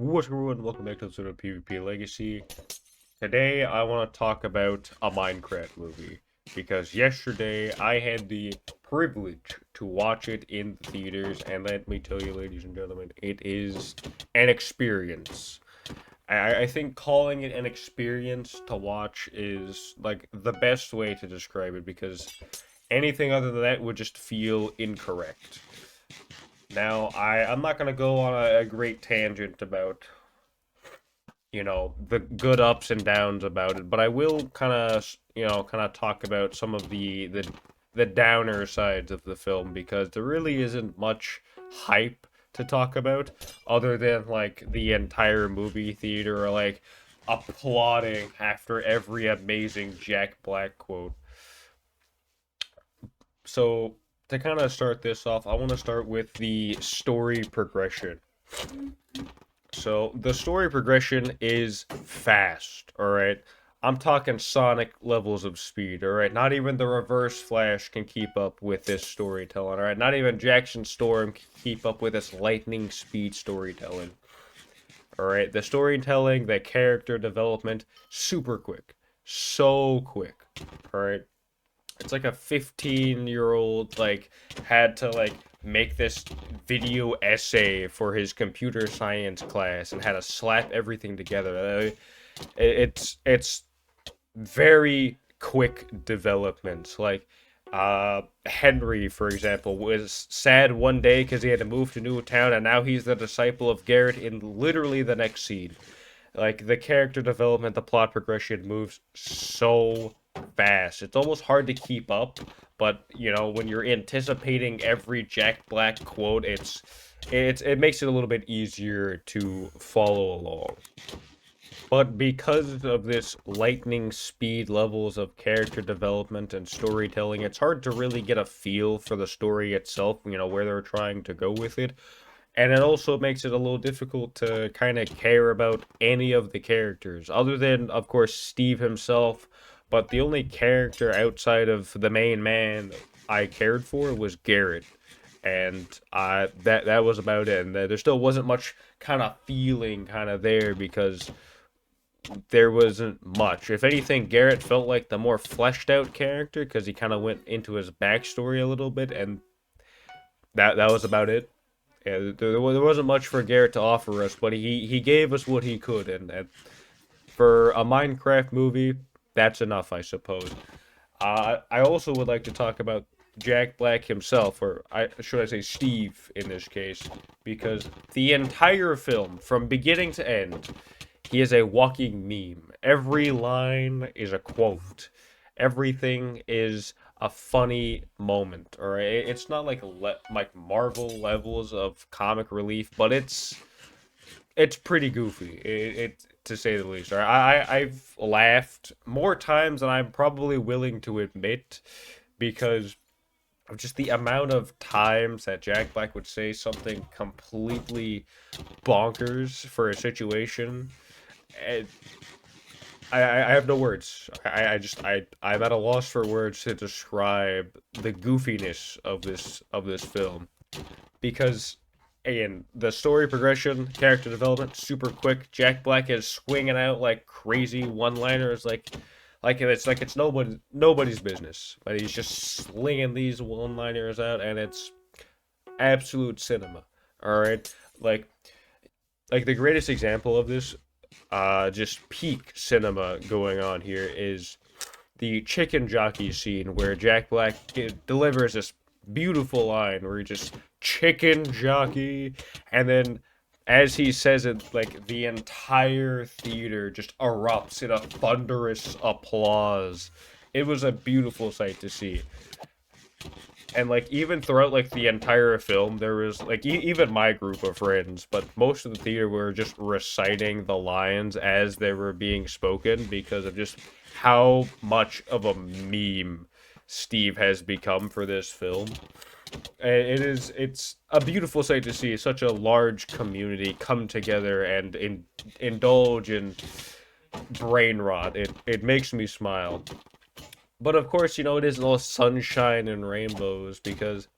What's going on? Welcome back to the of PvP Legacy. Today, I want to talk about a Minecraft movie because yesterday I had the privilege to watch it in the theaters, and let me tell you, ladies and gentlemen, it is an experience. I think calling it an experience to watch is like the best way to describe it because anything other than that would just feel incorrect. Now, I'm not gonna go on a great tangent about the good ups and downs about it, but I will kind of talk about some of the downer sides of the film because there really isn't much hype to talk about other than like the entire movie theater like applauding after every amazing Jack Black quote. So to kind of start this off, I want to start with the story progression. So the story progression is fast, all right? I'm talking Sonic levels of speed, all right? Not even the Reverse Flash can keep up with this storytelling, all right? Not even Jackson Storm can keep up with this lightning speed storytelling, all right? The storytelling, the character development, super quick. So quick, all right? It's like a 15-year-old like had to like make this video essay for his computer science class and had to slap everything together. It's very quick development. Like Henry, for example, was sad one day because he had to move to new town, and now he's the disciple of Garrett in literally the next scene. Like the character development, the plot progression moves so fast. It's almost hard to keep up, but when you're anticipating every Jack Black quote, it makes it a little bit easier to follow along. But because of this lightning speed levels of character development and storytelling, it's hard to really get a feel for the story itself, where they're trying to go with it. And it also makes it a little difficult to kind of care about any of the characters, other than, of course, Steve himself. But the only character outside of the main man I cared for was Garrett. And that was about it. And there still wasn't much kind of feeling kind of there because there wasn't much. If anything, Garrett felt like the more fleshed out character because he kind of went into his backstory a little bit, and that was about it. Yeah, there wasn't much for Garrett to offer us, but he gave us what he could, and for a Minecraft movie, that's enough, I suppose. I also would like to talk about Jack Black himself, or should I say Steve in this case, because the entire film, from beginning to end, he is a walking meme. Every line is a quote. Everything is a funny moment. All right, it's not like like Marvel levels of comic relief, but it's pretty goofy. It to say the least. All right, I've laughed more times than I'm probably willing to admit because of just the amount of times that Jack Black would say something completely bonkers for a situation. And I have no words. I'm at a loss for words to describe the goofiness of this film because again the story progression, character development, super quick. Jack Black is swinging out like crazy one-liners, like it's nobody's business, but he's just slinging these one-liners out, and it's absolute cinema. All right, like the greatest example of this just peak cinema going on here is the chicken jockey scene where Jack Black delivers this beautiful line where he just chicken jockey, and then as he says it, like the entire theater just erupts in a thunderous applause. It was a beautiful sight to see. And like even throughout like the entire film there was like even my group of friends, but most of the theater were just reciting the lines as they were being spoken because of just how much of a meme Steve has become for this film. And it's a beautiful sight to see such a large community come together and indulge in brain rot. It makes me smile. But of course, it isn't all sunshine and rainbows because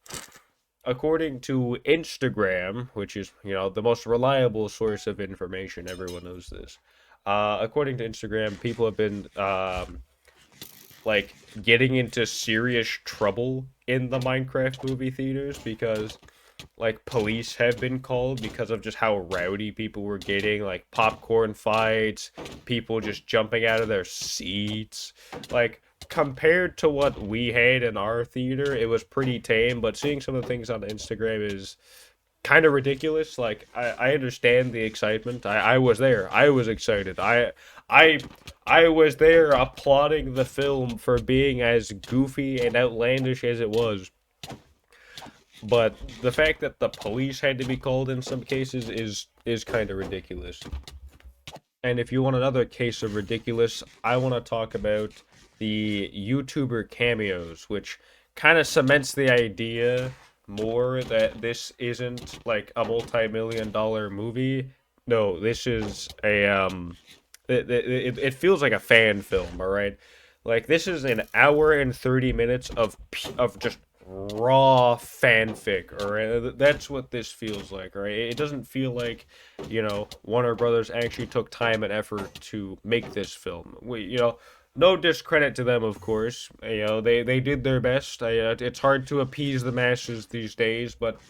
according to Instagram, which is, the most reliable source of information, everyone knows this. According to Instagram, people have been like getting into serious trouble in the Minecraft movie theaters because like police have been called because of just how rowdy people were getting, like popcorn fights, people just jumping out of their seats. Like compared to what we had in our theater, it was pretty tame, but seeing some of the things on Instagram is kind of ridiculous. Like I understand the excitement. I was there. I was excited. I I was there applauding the film for being as goofy and outlandish as it was. But the fact that the police had to be called in some cases is kind of ridiculous. And if you want another case of ridiculous, I want to talk about the YouTuber cameos, which kind of cements the idea more that this isn't like a multi-million-dollar movie. No, this is a it feels like a fan film, all right? Like this is an hour and 30 minutes of just raw fanfic, all right? That's what this feels like, all right? It doesn't feel like, Warner Brothers actually took time and effort to make this film. No discredit to them, of course. They did their best. It's hard to appease the masses these days, but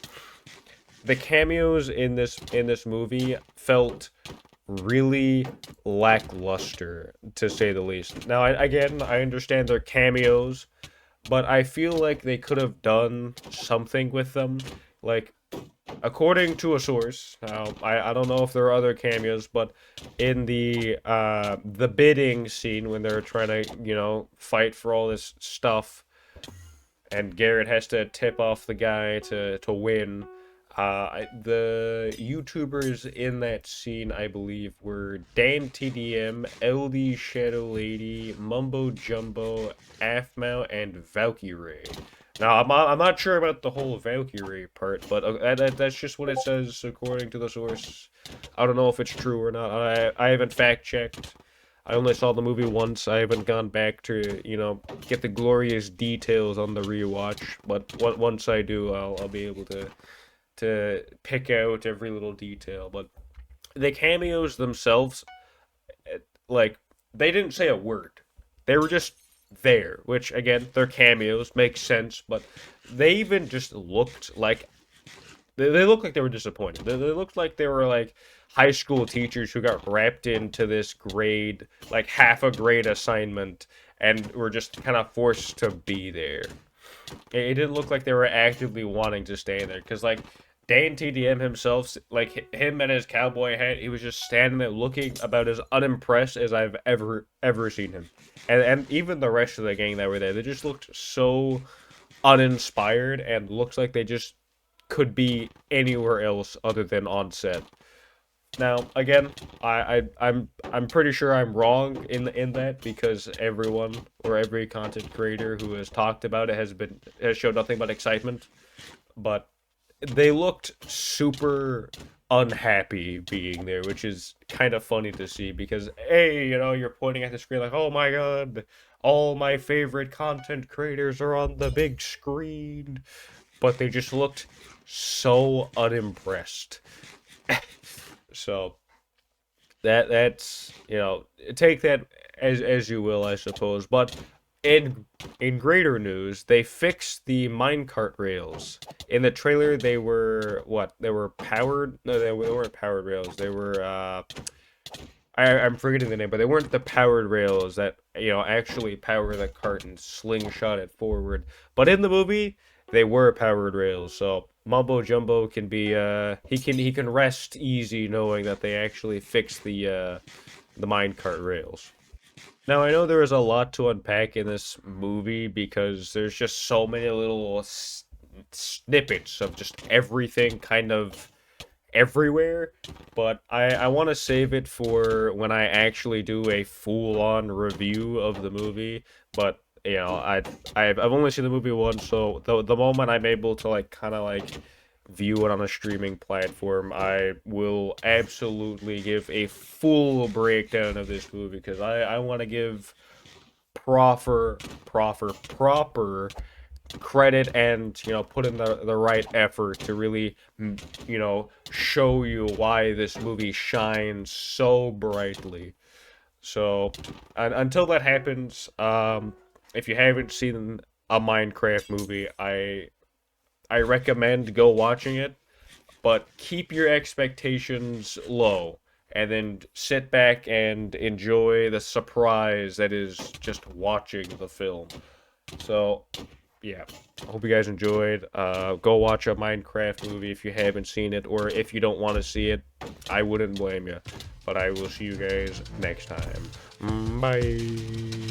the cameos in this movie felt really lackluster, to say the least. Now, again, I understand they're cameos, but I feel like they could have done something with them. Like, according to a source, now I don't know if there are other cameos, but in the bidding scene when they're trying to, fight for all this stuff, and Garrett has to tip off the guy to win. The YouTubers in that scene, I believe, were Dan TDM, LD Shadow Lady, Mumbo Jumbo, Afmau, and Valkyrie. Now, I'm not sure about the whole Valkyrie part, but that's just what it says according to the source. I don't know if it's true or not. I haven't fact checked. I only saw the movie once. I haven't gone back to, get the glorious details on the rewatch. But once I do, I'll be able to pick out every little detail. But the cameos themselves, like, they didn't say a word. They were just there, which again, they're cameos, makes sense. But they even just looked like they looked like they were disappointed. They looked like they were like high school teachers who got wrapped into this grade, like half a grade assignment, and were just kind of forced to be there. It didn't look like they were actively wanting to stay there, because like Dan TDM himself, like him and his cowboy hat, he was just standing there looking about as unimpressed as I've ever seen him, and even the rest of the gang that were there, they just looked so uninspired and looks like they just could be anywhere else other than on set. Now, again, I'm pretty sure I'm wrong in that, because everyone or every content creator who has talked about it has showed nothing but excitement. But they looked super unhappy being there, which is kind of funny to see because hey, you're pointing at the screen like, oh my god, all my favorite content creators are on the big screen, but they just looked so unimpressed. So that's take that as you will, I suppose. But in greater news, they fixed the minecart rails. In the trailer, they were what? They were powered. No, they weren't powered rails. They were I'm forgetting the name, but they weren't the powered rails that actually power the cart and slingshot it forward. But in the movie, they were powered rails. So Mumbo Jumbo can be he can rest easy knowing that they actually fixed the minecart rails. Now I know there is a lot to unpack in this movie because there's just so many little snippets of just everything kind of everywhere, but I want to save it for when I actually do a full-on review of the movie. But I've only seen the movie once, so the moment I'm able to like kind of like view it on a streaming platform, I will absolutely give a full breakdown of this movie because I want to give proper credit and put in the right effort to really show you why this movie shines so brightly. So until that happens, if you haven't seen a Minecraft movie, I recommend go watching it, but keep your expectations low and then sit back and enjoy the surprise that is just watching the film. So, yeah, I hope you guys enjoyed. Go watch a Minecraft movie if you haven't seen it, or if you don't want to see it, I wouldn't blame you. But I will see you guys next time. Bye.